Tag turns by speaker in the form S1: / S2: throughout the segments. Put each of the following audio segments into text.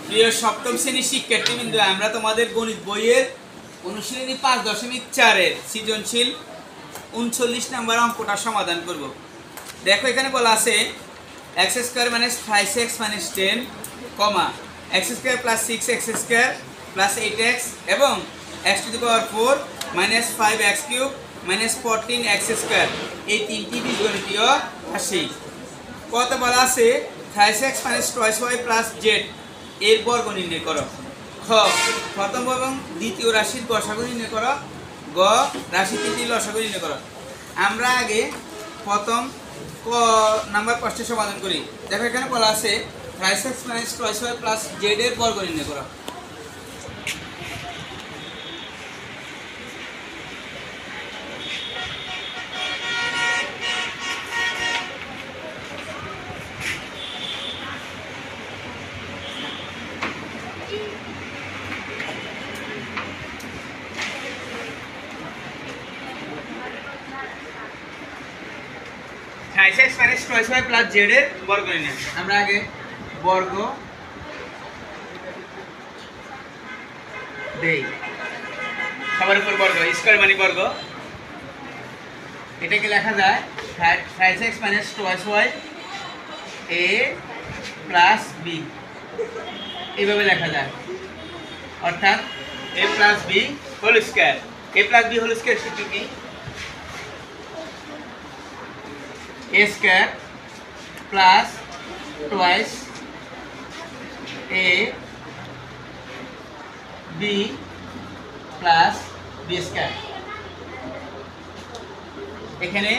S1: প্রিয় সপ্তম শ্রেণীর শিক্ষার্থীবৃন্দ, আমরা তোমাদের গণিত বইয়ের অনুশীলনী 5.4-এর সৃজনশীল 39 নম্বর অঙ্কটা সমাধান করব। দেখো এখানে বলা আছে x² - 5x - 10, x² + 6x² + 8x এবং x⁴ - 5x³ - 14x², এই তিনটি বীজগণিতীয় রাশি। কত বলা আছে 5x - 2y + z এর বর্গ নির্ণয় করো। খ প্রথম এবং দ্বিতীয় রাশির গসাগু নির্ণয় করো। গ রাশি তিনটির লসাগু নির্ণয় করো। আমরা আগে প্রথম ক নাম্বার প্রশ্নের সমাধান করি। দেখো এখানে বলা আছে 5x - 2y + z এর বর্গ নির্ণয় করো। x - 2y + z এর বর্গ নির্ণয়। আমরা আগে বর্গ দেই, সবার উপর বর্গ, স্কয়ার মানে বর্গ। এটাকে লেখা যায় 5x - 2y a + b, এইভাবে লেখা যায়। অর্থাৎ a + b whole square. a + b whole square সূত্র কি? a² + twice a b + b²। এখানে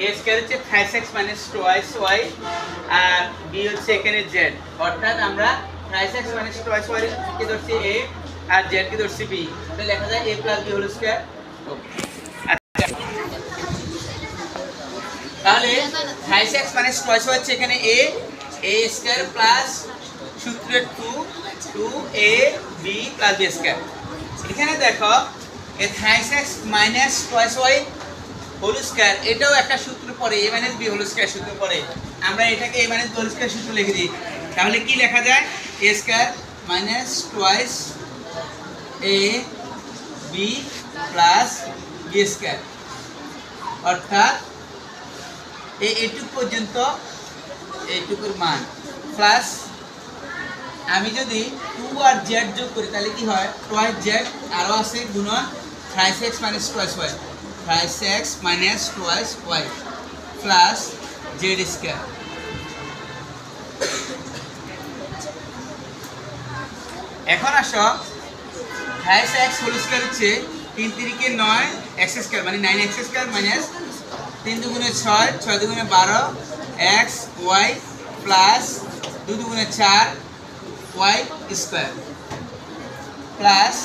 S1: a² হচ্ছে 5x - 2y আর b হচ্ছে এখানে z। অর্থাৎ আমরা 5x - 2y কে ধরছি a আর z কে ধরছি b, তাহলে লেখা যায় a + b হোল স্কয়ার। তাহলে 5x - 2y হচ্ছে এখানে a² প্লাস সূত্রের 2ab + b²। এখানে দেখো এই 5x - 2y হোল স্কয়ার, এটাও একটা সূত্র পড়ে, a - b হোল স্কয়ার সূত্র পড়ে। আমরা এটাকে a - b হোল স্কয়ার সূত্র লিখে দিই। তাহলে কি লেখা যায়? a² - twice ab + b²। অর্থাৎ এইটুকু পর্যন্ত এইটুকুর মান প্লাস আমি যদি 2 আর z যোগ করি তাহলে কি হয়? 2z আরও আছে গুণন 5x - 2y 5x - 2y plus z²। এখন আসো 5x হোল স্কয়ার হচ্ছে 3 × 3 = 9 x² মানে 9x² - 3 × 2 = 6, 6 × 2 = 12 x y plus 2 × 2 = 4 y² plus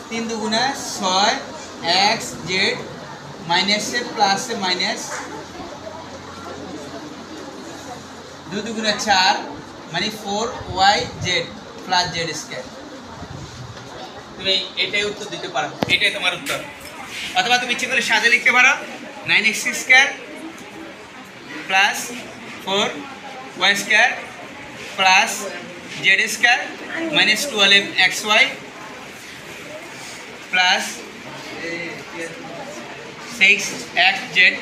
S1: 3 × 2 = 6 x z মাইনাসে প্লাসে মাইনাস 2 × 2 = 4 মানে 4 y z প্লাস z²। তুমি এটাই উত্তর দিতে পারো, এটাই তোমার উত্তর। অথবা তুমি ইচ্ছে করে সাজে লিখতে পারো 9x² plus 4y² plus z² minus 12xy plus 6xz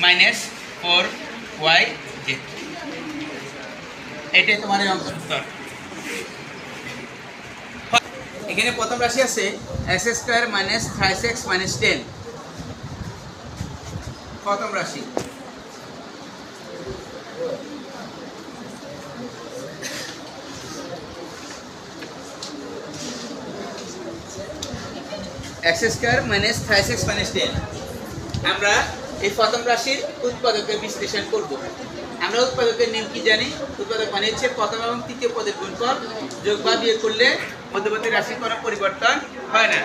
S1: minus 4yz। এটাই তোমার এই অঙ্কের উত্তর। এখানে প্রথম রাশি আছে x² - 5x - 10, প্রথম রাশি। x² - 5x - 10। আমরা এই প্রথম রাশির উৎপাদকের বিশ্লেষণ করব। আমরা উৎপাদকের নিয়ম কি জানি? উৎপাদক মানে হচ্ছে প্রথম এবং তৃতীয় পদের গুণফল যোগ বা বিয়োগ করলে মধ্যবর্তী রাশির কোনো পরিবর্তন হয় না।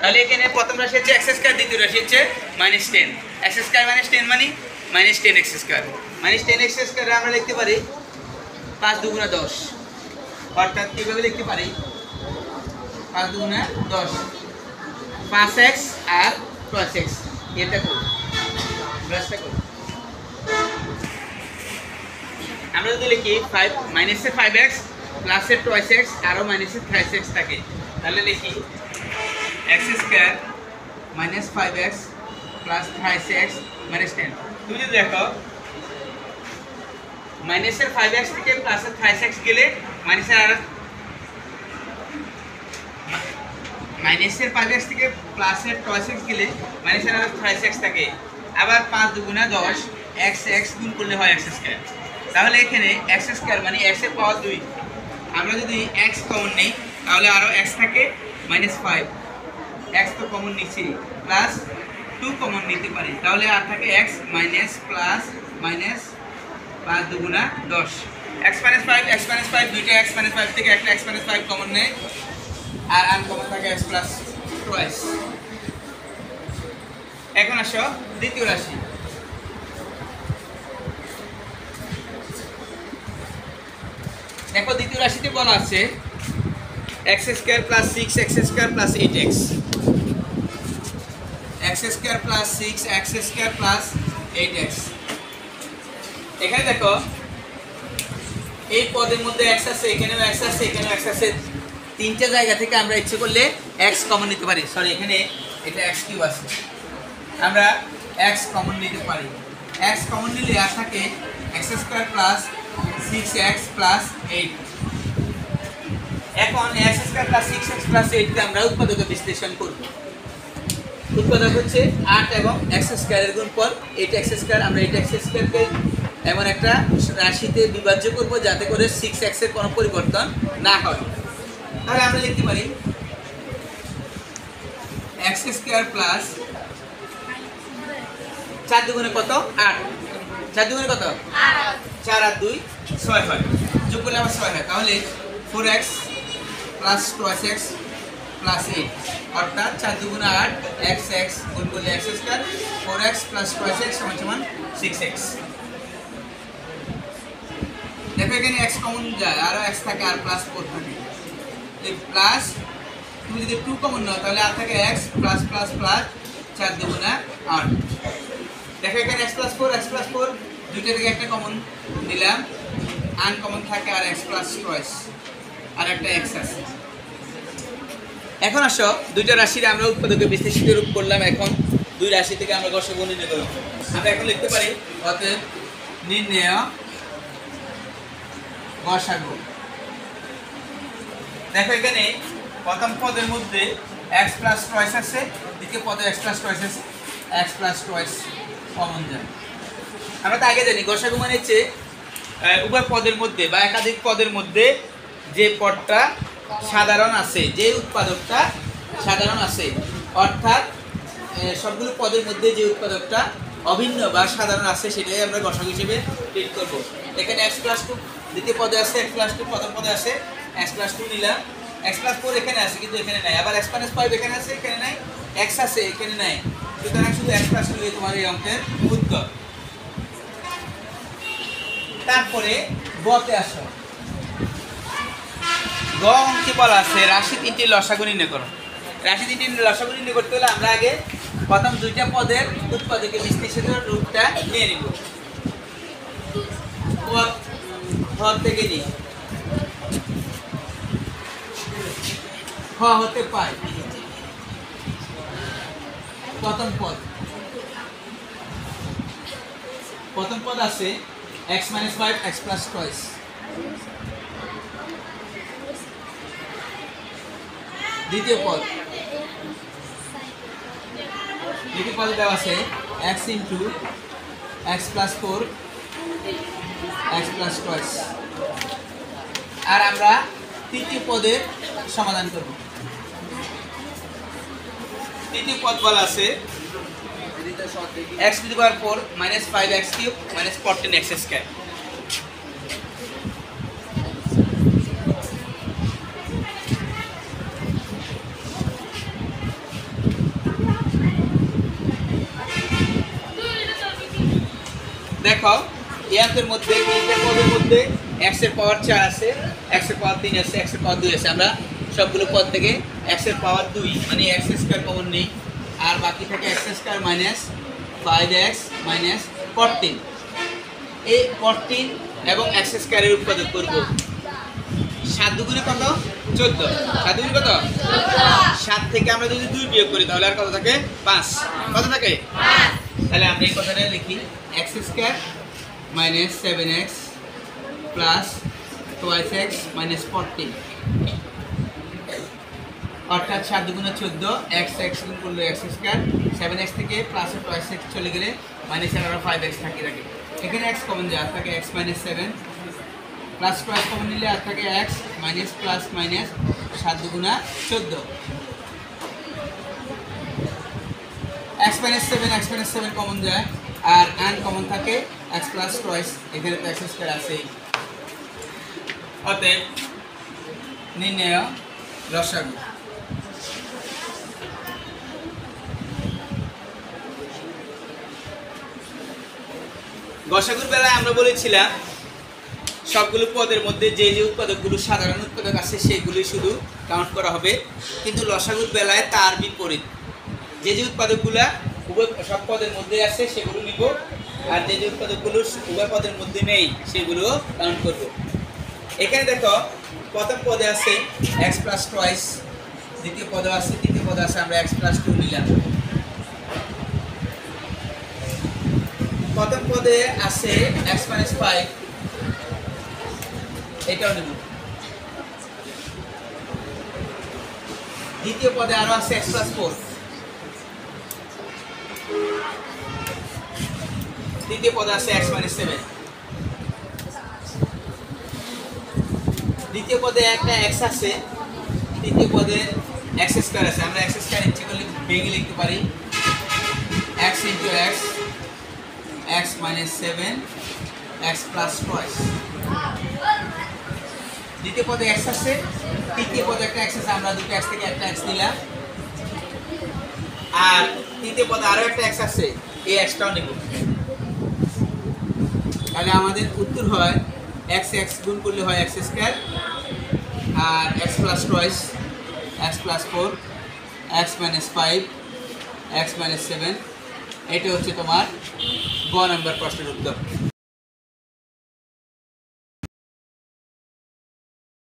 S1: তাহলে এখানে প্রথম রাশি হচ্ছে x², দ্বিতীয় রাশি হচ্ছে -10। x² - 10 মানে -10x²। -10x² আমরা লিখতে পারি 5 × 2 = 10। অর্থাৎ কীভাবে লিখতে পারি? 5 × 2 = 10, 5x আর 2x। এটা করুন, ব্রাশটা করুন। আমরা যদি লিখি 5 মাইনাসের 5x প্লাসের 2x আরও মাইনাসের 3x থাকে, তাহলে লিখি x square minus 5x plus 3x minus 10। তুমি যদি দেখো মাইনাসের 5x থেকে প্লাসের 3x গেলে মাইনাসের 5x থেকে প্লাসের 2x গেলে মাইনাসের আর 3x থাকে। আবার 5 দুগুণা 10 x গুণ করলে হয় x স্কয়ার। তাহলে এখানে x স্কয়ার মানে x এর পাওয়ার 2। আমরা যদি x কমন নেই তাহলে আরও x থাকে -5, x তো কমন নিচ্ছি, প্লাস 2 কমন নিতে পারি, তাহলে আর থাকে x মাইনাস প্লাস মাইনাস 5 দুগুণা 10 x - 5 দুইটা x - 5 থেকে একটা x - 5 কমন নেই, আর আনকমন থাকে x প্লাস 2x। এখন আসো দ্বিতীয় রাশি। দেখো দ্বিতীয় রাশিতে বলা আছে x square plus 6x square plus 8x, x square plus 6x square plus 8x। এখানে দেখো এই পদের মধ্যে x আছে, এখানেও x আছে, এখানেও x আছে, তিনটে জায়গা থেকে আমরা ইচ্ছে করলে x কমন নিতে পারি। সরি, এখানে এটা x কিউব আছে, আমরা x কমন নিতে পারি। x কমন নিলে আর থাকে x square plus 6x plus 8। এখন x square plus 6x plus 8 কে আমরা উৎপাদকে বিশ্লেষণ করব। উৎপাদক হচ্ছে 8 এবং x স্কয়ারের গুণফল 8x স্কয়ার। আমরা 8x স্কয়ারকে এমন একটা রাশিতে বিভাজ্য করব যাতে করে 6x এর কোনো পরিবর্তন না হয়। তাহলে আমরা লিখতে পারি x স্কয়ার প্লাস 4 দুগুণে কত 8, 4 দুগুণে কত 8, 4 আর 2 6 হয়, যোগ করলে আবার 6 হয়। তাহলে 4x প্লাস 2x প্লাস 8, অর্থাৎ 4 দুগুণে 8 x গুণ করলে x square, 4x plus 2x সমান 6x। দেখো এখানে x কমন যায়, আরও x থাকে, আর প্লাস 4 থাকে। এই প্লাস তুমি যদি 2 কমন নাও তাহলে আর থাকে x প্লাস প্লাস প্লাস 4 দুগুণে 8। দেখো এখানে x প্লাস 4 দুইটা থেকে একটা কমন নিলাম, আনকমন থাকে আর x প্লাস 2x আর একটা x আছে। এখন আসো দুইটা রাশির আমরা উৎপাদকে বিশ্লেষিত রূপ করলাম। এখন দুই রাশি থেকে আমরা গসাগু নির্ণয় করব। আমরা এখন লিখতে পারি অতএব নির্ণয় গসাগু। দেখো এখানে প্রথম পদের মধ্যে x প্লাস 2x আছে, দ্বিতীয় পদে x প্লাস 2x আছে, x প্লাস 2x কমন যায়। আমরা তো আগে জানি গসাগু মানে হচ্ছে উভয় পদের মধ্যে বা একাধিক পদের মধ্যে যে পদটা সাধারণ আছে, যে উৎপাদকটা সাধারণ আছে, অর্থাৎ সবগুলো পদের মধ্যে যে উৎপাদকটা অভিন্ন বা সাধারণ আছে সেটাই আমরা গসাগু হিসেবে ট্রিট করব। এখানে x প্লাস 2 দ্বিতীয় পদে আছে, x প্লাস 2 প্রথম পদে আছে, x প্লাস 2 নিলাম, x প্লাস 4 এখানে আছে কিন্তু এখানে নাই, আবার x প্লাস 5 এখানে আছে, এখানে নাই, x আছে এখানে নাই, সুতরাং শুধু x প্লাস 2 তোমার এই অঙ্কের উত্তর। তারপরে বতে আসো। গ অঙ্কে বলা আছে রাশি 3টি লসাগু নির্ণয় করো। রাশি 3টি লসাগু নির্ণয় করতে হলে আমরা আগে প্রথম দুইটা পদের উৎপাদকে বিশ্লেষণের রূপটা নিয়ে নিব। পদ থেকে নিই, খ হতে পাই প্রথম পদ আছে x - 5 x plus 2x। দ্বিতীয় পদ দেওয়া আছে x into x plus 4 x plus 2x। আর আমরা তৃতীয় পদের সমাধান করব। তৃতীয় পদ বলা আছে x to the power 4 minus 5x cube minus 14x square। দেখো এই অঙ্কের মধ্যে তিনটে পদের মধ্যে x এর পাওয়ার 4 আছে, x এর পাওয়ার 3 আছে, x এর পাওয়ার 2 আছে। আমরা সবগুলো পদ থেকে x এর পাওয়ার 2 মানে x স্কয়ার কমন নেই, আর বাকি থাকে x square minus 5x minus 14। এই 14 এবং এক্স স্কয়ারের উৎপাদক করব। 7 দুগুণে কত? 14। 7 দুগুণে কত? 7 থেকে আমরা যদি 2 বিয়োগ করি তাহলে আর কত থাকে? 5। কত থাকে? 5। তাহলে আমরা এই কথাটা লিখি x square minus 7x plus 2x minus 14, অর্থাৎ 7 দুগুণে 14, x গুণ করলে x স্কয়ার, 7x থেকে প্লাস 2x চলে গেলে মাইনাস 5x থাকে। এখানে x কমন যায়, আর থাকে x minus 7 plus 2x common নিলে আর থাকে x মাইনাস প্লাস মাইনাস 7 দুগুণা 14, x মাইনাস 7 কমন যায় আর কমন থাকে x প্লাস 2x, এখানে তো x স্কয়ার আছেই। অতএব নির্ণয় লসাগু। গসাগুর বেলায় আমরা বলেছিলাম সবগুলো পদের মধ্যে যে যে উৎপাদকগুলো সাধারণ উৎপাদক আছে সেইগুলি শুধু কাউন্ট করা হবে, কিন্তু লসাগুর বেলায় তার বিপরীত, যে যে উৎপাদকগুলো সব পদের মধ্যে আছে সেগুলো নিব, আর যে যে উৎপাদকগুলো উভয় পদের মধ্যে নেই সেগুলো কাউন্ট করব। এখানে দেখো প্রথম পদে আছে x প্লাস 2, দ্বিতীয় পদে আছে, তৃতীয় পদে আছে আমরা x প্লাস 2 নিলাম। প্রথম পদে আছে x মাইনাস 5, এটাও নেব। দ্বিতীয় পদে আরো আছে x প্লাস 4, তৃতীয় পদে আছে x মাইনাস 7, দ্বিতীয় পদে একটা x আছে, তৃতীয় পদে x স্কয়ার আছে। আমরা x স্কয়ার ইচ্ছে করলে ভেঙে লিখতে পারি x into x minus 7 x plus 2। দ্বিতীয় পদে x আছে, তৃতীয় পদে একটা x আছে, আমরা দুটো x থেকে একটা x নিলাম, আর তৃতীয় পদে আরো একটা x আছে, এই xটাও নেব। তাহলে আমাদের উত্তর হয় x গুণ করলে হয় x স্কয়ার, আর x plus 2 x plus 4 x minus 5 x minus 7। এটা হচ্ছে তোমার গ নাম্বার প্রশ্নের উত্তর।